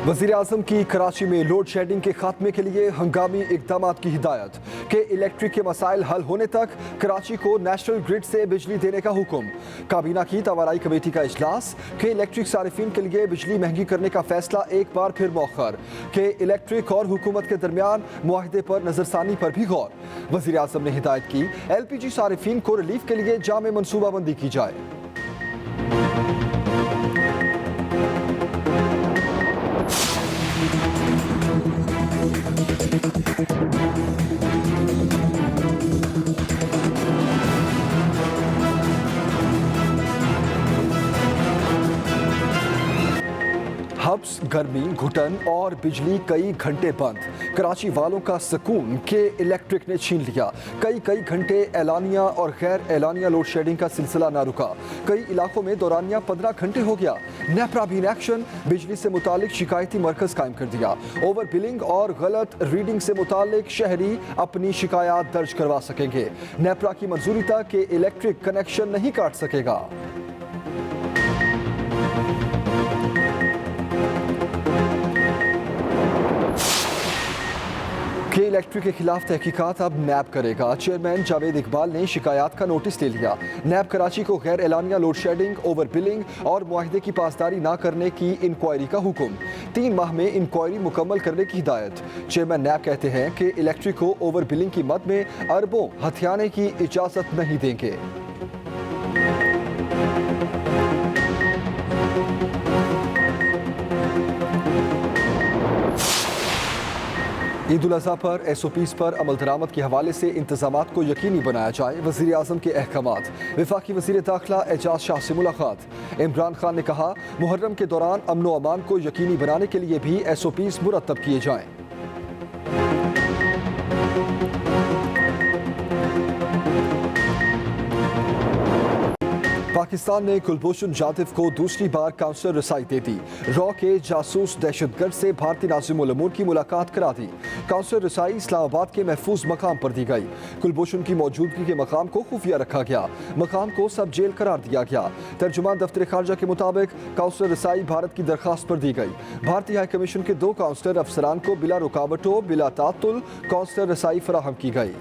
वज़ीर आज़म की कराची में लोड शेडिंग के खात्मे के लिए हंगामी इक़दाम की हिदायत के इलेक्ट्रिक के मसाइल हल होने तक कराची को नेशनल ग्रिड से बिजली देने का हुक्म। काबीना की तवानाई कमेटी का इजलास के इलेक्ट्रिक सारिफिन के लिए बिजली महंगी करने का फैसला एक बार फिर मौखर के इलेक्ट्रिक और हुकूमत के दरमियान मुआहदे पर नजरसानी पर भी गौर। वज़ीर आज़म ने हिदायत की LPG सारिफिन को रिलीफ के लिए जामे मनसूबाबंदी की जाए। हब्स, गर्मी, घुटन और बिजली कई घंटे बंद। कराची वालों का सुकून के इलेक्ट्रिक ने छीन लिया। कई घंटे एलानिया और गैर एलानिया लोड शेडिंग का सिलसिला ना रुका। कई इलाकों में दौरानिया 15 घंटे हो गया। नेपरा भी इन एक्शन, बिजली से मुतालिक शिकायती मरकज कायम कर दिया। ओवर बिलिंग और गलत रीडिंग से मुतालिक शहरी अपनी शिकायत दर्ज करवा सकेंगे। नेपरा की मंजूरी तक के इलेक्ट्रिक कनेक्शन नहीं काट सकेगा। के इलेक्ट्रिक के खिलाफ तहकीकात अब नैब करेगा। चेयरमैन जावेद इकबाल ने शिकायत का नोटिस ले लिया। नैब कराची को गैर एलानिया लोड शेडिंग, ओवर बिलिंग और मुआहदे की पासदारी न करने की इंक्वायरी का हुक्म। 3 माह में इंक्वायरी मुकम्मल करने की हिदायत। चेयरमैन नैब कहते हैं कि इलेक्ट्रिक को ओवर बिलिंग की मद में अरबों हथियाने की इजाज़त नहीं देंगे। ईद उल अज़हा पर SOPs पर अमल दरामद के हवाले से इंतजामात को यकीनी बनाया जाए। वज़ीर आज़म के अहकामात। वफाकी वज़ीर दाखिला एजाज शाह से मुलाकात। इमरान खान ने कहा मुहर्रम के दौरान अमन व अमान को यकीनी बनाने के लिए भी SOPs मुरतब किए जाएँ। पाकिस्तान ने कुलभूषण जाधव को दूसरी बार काउंसलर रसाई दे दी। रॉ के जासूस दहशतगर्द से भारतीय नाज़िम उल अमूर की मुलाकात करा दी। काउंसलर रसाई इस्लामाबाद के महफूज मकाम पर दी गई। कुलभूषण की मौजूदगी के मकाम को खुफिया रखा गया। मकाम को सब जेल करार दिया गया। तर्जुमान दफ्तर खारजा के मुताबिक काउंसलर रसाई भारत की दरख्वास्त पर दी गई। भारतीय हाई कमीशन के 2 काउंसलर अफसरान को बिला रुकावटों बिला तातुल काउंसलर रसाई फराहम की गई।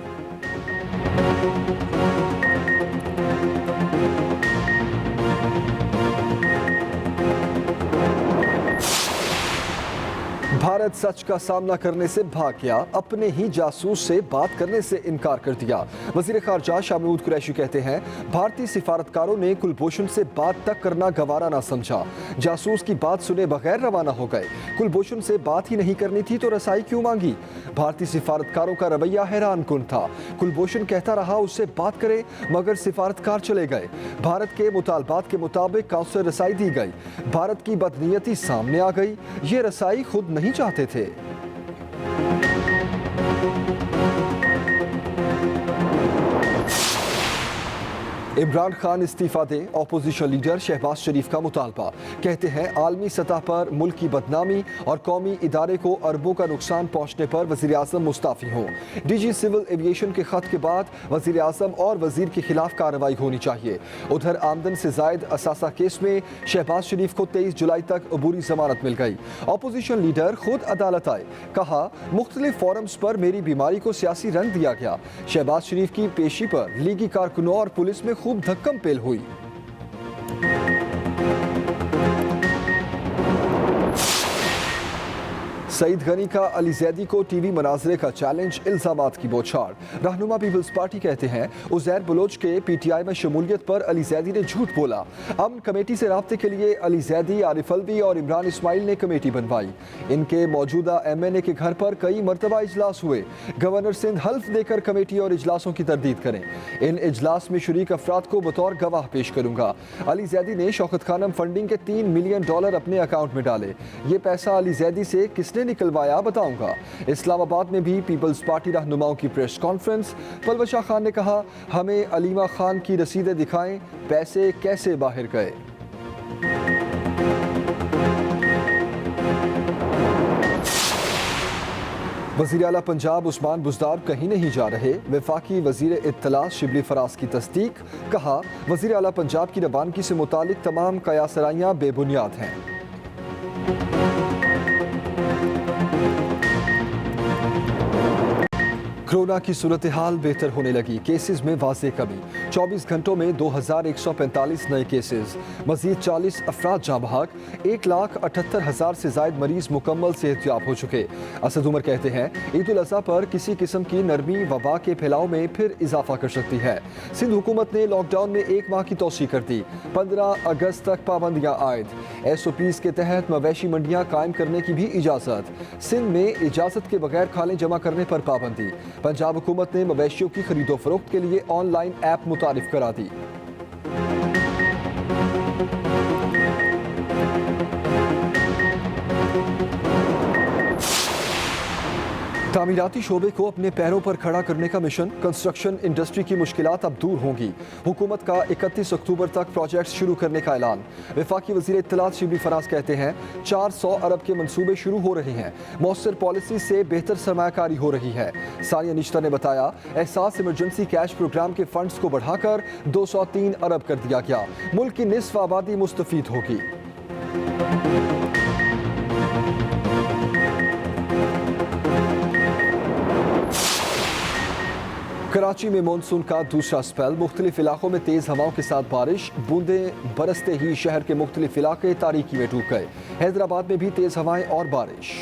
भारत सच का सामना करने से भाग गया। अपने ही जासूस से बात करने से इनकार कर दिया। वज़ीर ख़ारजा शाह महमूद कुरैशी कहते हैं भारतीय सिफारतकारों ने कुलभूषण से बात तक करना गवारा ना समझा। जासूस की बात सुने बगैर रवाना हो गए। कुलभूषण से बात ही नहीं करनी थी तो रसाई क्यों मांगी? भारतीय सिफारतकारों का रवैया हैरान कुन था। कुलभूषण कहता रहा उससे बात करें, मगर सिफारतकार चले गए। भारत के मुतालबात के मुताबिक काउंसलर रसाई दी गई। भारत की बदनीयती सामने आ गई। ये रसाई खुद नहीं चाहते थे। इमरान खान इस्तीफा दें, अपोजिशन लीडर शहबाज शरीफ का मुतालबा। कहते हैं आलमी सतह पर मुल्क की बदनामी और कौमी इदारे को अरबों का नुकसान पहुँचने पर वज़ीर आज़म मुस्ताफ़ी हों। DG सिविल एविएशन के खत के बाद वज़ीर आज़म और वज़ीर के खिलाफ कार्रवाई होनी चाहिए। उधर आमदन से जायद असासा केस में शहबाज शरीफ को 23 जुलाई तक अबूरी जमानत मिल गई। अपोजिशन लीडर खुद अदालत आए। कहा मुख्तलिफ फोरम्स पर मेरी बीमारी को सियासी रंग दिया गया। शहबाज शरीफ की पेशी पर लीगी कारकुनों और पुलिस में खूब धक्कम पेल हुई। सईद गनी का अली जैदी को टीवी मनाजरे का चैलेंज, इल्जामात की बौछार। रहनुमा पीपल्स पार्टी कहते हैं उज़ैर बलोच के PTI में शमूलियत पर अली जैदी ने झूठ बोला। अमन कमेटी से राब्ते के लिए अली जैदी, आरिफ अलवी और इमरान इस्माइल ने कमेटी बनवाई। इनके मौजूदा MNA के घर पर कई मरतबा इजलास हुए। गवर्नर सिंध हल्फ देकर कमेटी और इजलासों की तरदीद करें। इन इजलास में शरीक अफराद को बतौर गवाह पेश करूंगा। अली जैदी ने शौकत खानम फंडिंग के $3 मिलियन अपने अकाउंट में डाले। ये पैसा अली जैदी से किसने निकलवाया बताऊंगा। इस्लामाबाद में भी पीपल्स पार्टी रहनुमाओं की प्रेस कॉन्फ्रेंस। पलवशा खान ने कहा हमें अलीमा खान की रसीदें दिखाएं, पैसे कैसे बाहर गए। वज़ीर आला पंजाब उस्मान बुज़दार कहीं नहीं जा रहे। वफाकी वज़ीर इत्तला शिबली फराज की तस्दीक। कहा वज़ीर आला पंजाब की रवानगी से मुतालिक तमाम कयासराइयाँ बेबुनियाद हैं। कोरोना की सूरत हाल बेहतर होने लगी, केसेस में वाज़ेह कमी। 24 घंटों में 2145 नए केसेस, मजीद 40 अफराद जाँ बहक, 1,78,000 से जायद मरीज मुकम्मल सेहतयाब हो चुके। असद उमर कहते हैं ईद उल अज़हा पर किसी किस्म की नरमी वबा के फैलाव में फिर इजाफा कर सकती है। सिंध हुकूमत ने लॉकडाउन में 1 माह की तोसी कर दी। 15 अगस्त तक पाबंदियाँ आयद। SOPs के तहत मवेशी मंडियाँ कायम करने की भी इजाज़त। सिंध में इजाज़त के बगैर खालें जमा करने पर पाबंदी। पंजाब हुकूमत ने मवेशियों की खरीदो फरोख्त के लिए ऑनलाइन ऐप मुतारिफ करा दी। तामीराती शोबे को अपने पैरों पर खड़ा करने का मिशन, कंस्ट्रक्शन इंडस्ट्री की मुश्किलात अब दूर होंगी। हुकूमत का 31 अक्टूबर तक प्रोजेक्ट शुरू करने का ऐलान। वफाकी वज़ीर इत्तलात शिबली फराज कहते हैं 400 अरब के मंसूबे शुरू हो रहे हैं। मौसर पॉलिसी से बेहतर सरमायाकारी हो रही है। सानिया निश्ता ने बताया एहसास इमरजेंसी कैश प्रोग्राम के फंड्स को बढ़ाकर 203 अरब कर दिया गया। मुल्क की निस्फ आबादी मुस्तफीद होगी। कराची में मानसून का दूसरा स्पेल, मुख्तलिफ इलाकों में तेज हवाओं के साथ बारिश। बूंदें बरसते ही शहर के मुख्तलिफ इलाके तारीकी में डूब गए। हैदराबाद में भी तेज हवाएं और बारिश।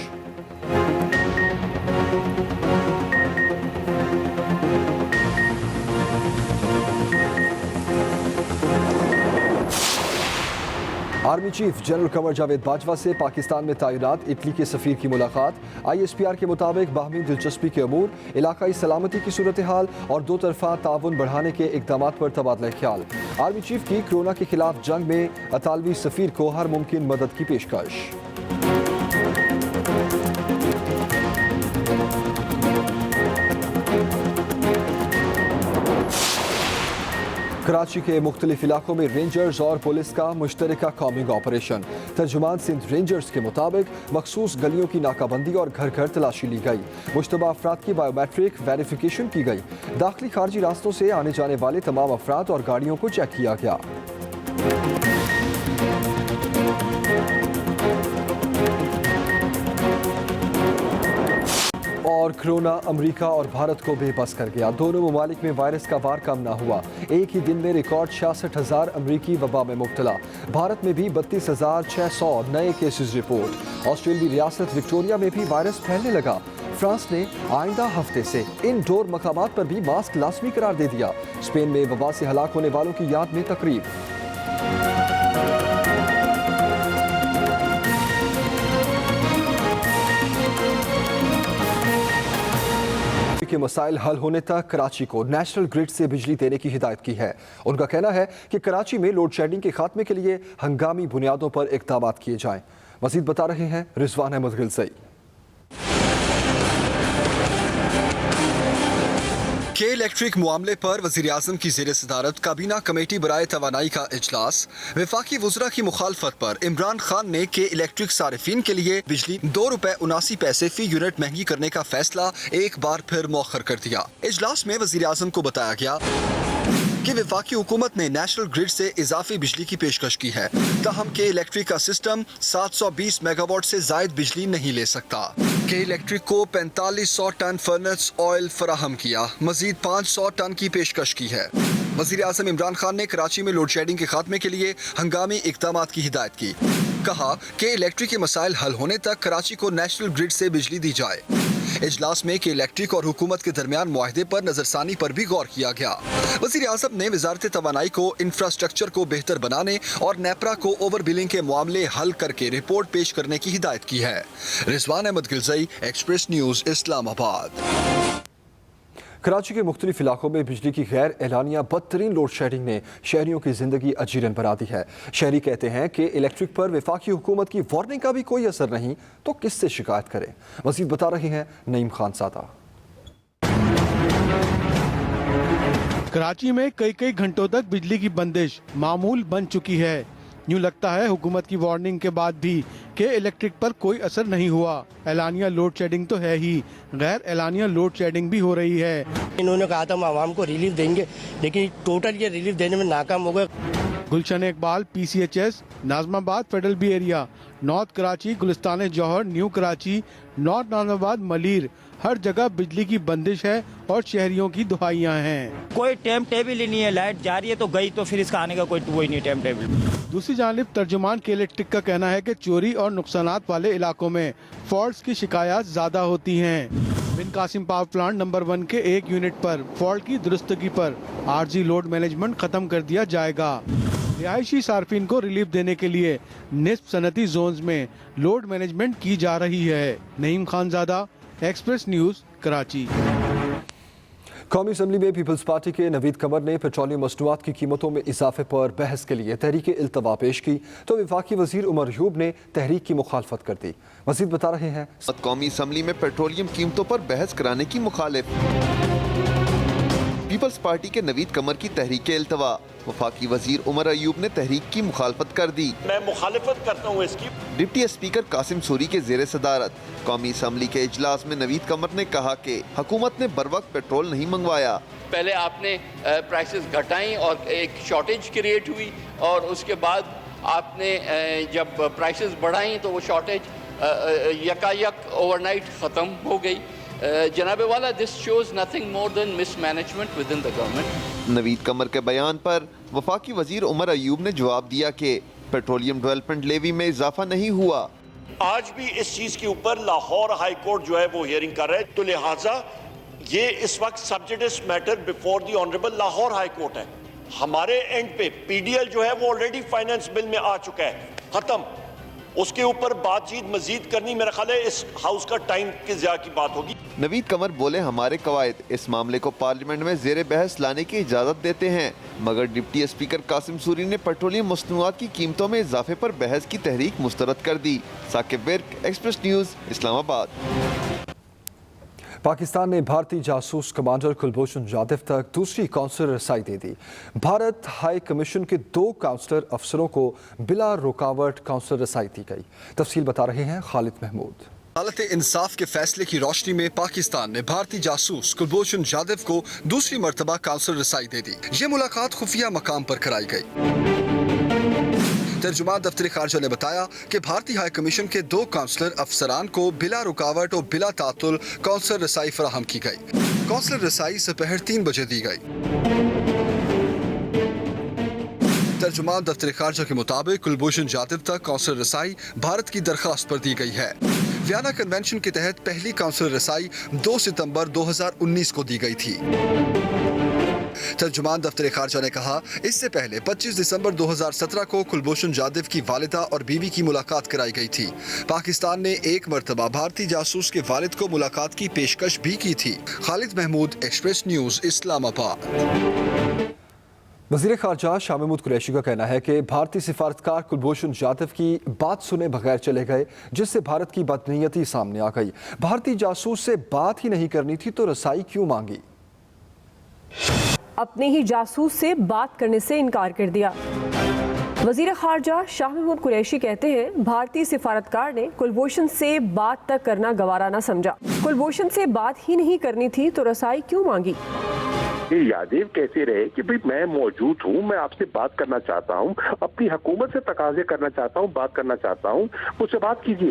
Army chief general Kanwar Javed Bajwa से पाकिस्तान में तैनात इटली के सफीर की मुलाकात। ISPR के मुताबिक बाहमी दिलचस्पी के अमूर, इलाकाई सलामती की सूरत हाल और दो तरफा ताउन बढ़ाने के इकदाम पर तबादला ख्याल। आर्मी चीफ की कोरोना के खिलाफ जंग में अतालवी सफीर को हर मुमकिन मदद की पेशकश। कराची के मुख्तलिफ इलाकों में रेंजर्स और पुलिस का मुश्तरका कॉम्बिंग ऑपरेशन। तर्जुमान सिंध रेंजर्स के मुताबिक मखसूस गलियों की नाकाबंदी और घर घर तलाशी ली गई। मुश्तबा अफराद की बायोमेट्रिक वेरिफिकेशन की गई। दाखिली खारजी रास्तों से आने जाने वाले तमाम अफराद और गाड़ियों को चेक किया गया। और कोरोना अमेरिका और भारत को बेबस कर गया। दोनों ममालिक में वायरस का वार कम ना हुआ। एक ही दिन में रिकॉर्ड 66,000 अमरीकी वबा में मुब्तला। भारत में भी 32,600 नए केसेस रिपोर्ट। ऑस्ट्रेलियाई रियासत विक्टोरिया में भी वायरस फैलने लगा। फ्रांस ने आइंदा हफ्ते से इनडोर मकामात पर भी मास्क लाजमी करार दे दिया। स्पेन में वबा से हलाक होने वालों की याद में तकरीब। के मसाइल हल होने तक कराची को नेशनल ग्रिड से बिजली देने की हिदायत की है। उनका कहना है कि कराची में लोड शेडिंग के खात्मे के लिए हंगामी बुनियादों पर इक़दाम किए जाएं। मजीद बता रहे हैं रिजवान अहमद गिलसई। के इलेक्ट्रिक मामले पर वज़ीर आज़म की ज़ेर सदारत काबीना कमेटी बराए तवानाई का इजलास। वफाकी वज़रा की मुखालफत पर इमरान खान ने के इलेक्ट्रिक सारिफीन के लिए बिजली ₹2.79 फी यूनिट महंगी करने का फैसला एक बार फिर मौखर कर दिया। इजलास में वज़ीर आज़म को बताया गया कि वफाकी हुकूमत ने नेशनल ग्रिड से इजाफी बिजली की पेशकश की है, ताहम के इलेक्ट्रिक का सिस्टम 720 मेगावाट से जायद बिजली नहीं ले सकता। के इलेक्ट्रिक को 4500 टन फर्नेस ऑयल फराहम किया, मजीद 500 टन की पेशकश की है। वज़ीर आज़म इमरान खान ने कराची में लोड शेडिंग के खात्मे के लिए हंगामी इक़दामात की हिदायत की। कहा कि इलेक्ट्रिक के मसाइल हल होने तक कराची को नेशनल ग्रिड से बिजली दी जाए। इजलास में के इलेक्ट्रिक और हुकूमत के दरमियान मुआहदे पर नजरसानी पर भी गौर किया गया। वज़ीर आज़म ने वज़ारत तवानाई को इंफ्रास्ट्रक्चर को बेहतर बनाने और नेपरा को ओवर बिलिंग के मामले हल करके रिपोर्ट पेश करने की हिदायत की है। Rizwan Ahmed Gilzai, Express News, Islamabad. कराची के मुख्तलिफ इलाकों में बिजली की गैर एलानिया बदतरीन लोड शेडिंग ने शहरियों की जिंदगी अजीरन बना दी है। शहरी कहते हैं कि इलेक्ट्रिक पर वफाकी हुकूमत की वार्निंग का भी कोई असर नहीं, तो किससे शिकायत करें। मजीद बता रहे हैं नईम खान सादा। कराची में कई घंटों तक बिजली की बंदिश मामूल बन चुकी है। यूँ लगता है हुकूमत की वार्निंग के बाद भी के इलेक्ट्रिक पर कोई असर नहीं हुआ। एलानिया लोड शेडिंग तो है ही, गैर एलानिया लोड शेडिंग भी हो रही है। इन्होंने कहा था हम आवाम को रिलीफ देंगे, लेकिन टोटल ये रिलीफ देने में नाकाम हो गए। Gulshan Iqbal, PCHS, Nazimabad Federal B Area, North Karachi, Gulistan Jauhar, New Karachi, North Nazimabad, Malir, हर जगह बिजली की बंदिश है और शहरियों की दुहाइयां हैं। कोई टाइम टेबल ही नहीं है, लाइट जा रही है तो गई, तो फिर इसका आने का कोई वही नहीं टाइम टेबल। दूसरी जानिब तर्जुमान के इलेक्ट्रिक का कहना है कि चोरी और नुकसानात वाले इलाकों में फॉल्ट्स की शिकायत ज्यादा होती हैं। बिन कासिम पावर प्लांट नंबर 1 के एक यूनिट पर फॉल्ट की दुरुस्तगी पर आरजी लोड मैनेजमेंट खत्म कर दिया जाएगा। रिहायशी सार्फिन को रिलीफ देने के लिए निस्फ सनती जोन्स में लोड मैनेजमेंट की जा रही है। Naeem Khanzada, express news, Karachi. कौमी असम्बली में पीपल्स पार्टी के नवीद कमर ने पेट्रोलियम मसनूआत की कीमतों में इजाफे पर बहस के लिए तहरीक इल्तवा पेश की तो वफाकी वजीर उमर अयूब ने तहरीक की मुखालफत कर दी। मजीद बता रहे हैं। कौमी असम्बली में पेट्रोलियम कीमतों पर बहस कराने की मुखालिफ पीपल्स पार्टी के नवीद कमर की तहरीक इल्तवा। वफाकी वजीर उमर अयूब ने तहरीक की मुखालफत कर दी। मैं मुखालिफत करता हूँ इसकी। डिप्टी स्पीकर कासिम सूरी के जेर सदारत कौमी असम्बली के इजलास में नवीद कमर ने कहा कि हुकूमत ने बर वक्त पेट्रोल नहीं मंगवाया। पहले आपने प्राइसेस घटाई और एक शॉर्टेज क्रिएट हुई और उसके बाद आपने जब प्राइसेस बढ़ाई तो वो शॉर्टेज यकायक ओवरनाइट ख़त्म हो गई। जनाब वाला, this shows nothing more than mismanagement within the government. Naveed Qamar के बयान पर वफाकी वजीर उमर अयूब ने जवाब दिया कि पेट्रोलियम डेवलपमेंट लेवी में इजाफा नहीं हुआ। आज भी इस चीज के ऊपर लाहौर हाई कोर्ट जो है वो हियरिंग कर रहा है, तो लिहाजा ये इस वक्त subjective matter before the honourable Lahore high court है। हमारे एंड पे पीडीएल जो है वो ऑलरेडी फाइनेंस बिल में आ चुका है, खत्म। उसके ऊपर बातचीत मजीद करनी मेरा ख्याल है इस हाउस का टाइम की ज़्यादा की बात होगी। नवीद कमर बोले, हमारे कवायद इस मामले को पार्लियामेंट में जेर बहस लाने की इजाज़त देते हैं, मगर डिप्टी स्पीकर कासिम सूरी ने पेट्रोलियम मसनूआत की कीमतों में इजाफे पर बहस की तहरीक मुस्तरद कर दी। Saqib Virk, Express News, Islamabad. पाकिस्तान ने भारतीय जासूस कमांडर कुलभूषण जाधव तक दूसरी काउंसलर रसाई दे दी। भारत हाई कमीशन के 2 काउंसलर अफसरों को बिला रुकावट काउंसलर रसाई दी गई। तफसील बता रहे हैं खालिद महमूद। अदालत इंसाफ के फैसले की रोशनी में पाकिस्तान ने भारतीय जासूस कुलभूषण जाधव को दूसरी मरतबा काउंसलर रसाई दे दी। ये मुलाकात खुफिया मकाम पर कराई गई। तर्जुमान दफ्तर खारजा ने बताया कि भारतीय हाई कमीशन के 2 काउंसलर अफसरान को बिला रुकावट और बिला तातुल काउंसलर रसाई फराहम की गई। काउंसलर रसाई दोपहर 3 बजे दी गई। तर्जुमान दफ्तर खारजा के मुताबिक कुलभूषण जाधव तक काउंसलर रसाई भारत की दरखास्त पर दी गई है। वियना कन्वेंशन के तहत पहली काउंसलर रसाई 2 सितंबर 2019 को दी गई थी। तर्जुमान दफ्तर खारजा ने कहा, इससे पहले 25 दिसंबर 2017 को कुलभूषण जाधव की वालिदा और बीवी की मुलाकात कराई गई थी। पाकिस्तान ने एक मरतबा भारतीय जासूस के वालिद को मुलाकात की पेशकश भी की थी। Khalid Mahmood, Express News, Islamabad. वज़ीर ख़ारजा शाह महमूद कुरैशी का कहना है कि भारतीय सिफारतकार कुलभूषण जाधव की बात सुने बगैर चले गए, जिससे भारत की बदनीयती सामने आ गई। भारतीय जासूस से बात ही नहीं करनी थी तो रसाई क्यों मांगी? अपने ही जासूस से बात करने से इनकार कर दिया। वज़ीर ख़ारजा शाह महमूद कुरैशी कहते हैं, भारतीय सिफारतकार ने कुलभूषण से बात तक करना गवारा न समझा। कुलभूषण से बात ही नहीं करनी थी तो रसाई क्यों मांगी? यादेव कैसे रहे कि भाई मैं मौजूद हूँ, मैं आपसे बात करना चाहता हूँ, अपनी हुकूमत से तकाजे करना चाहता हूँ, बात करना चाहता हूँ, मुझसे बात कीजिए।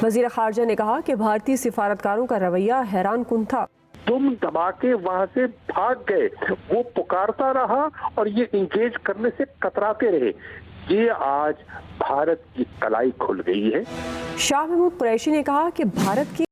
वज़ीर ख़ारजा ने कहा कि भारतीय सिफारतकारों का रवैया हैरान कुन था। तुम दबा के वहाँ से भाग गए, वो पुकारता रहा और ये इंगेज करने से कतराते रहे। ये आज भारत की कलाई खुल गई है। शाह महमूद कुरैशी ने कहा कि भारत की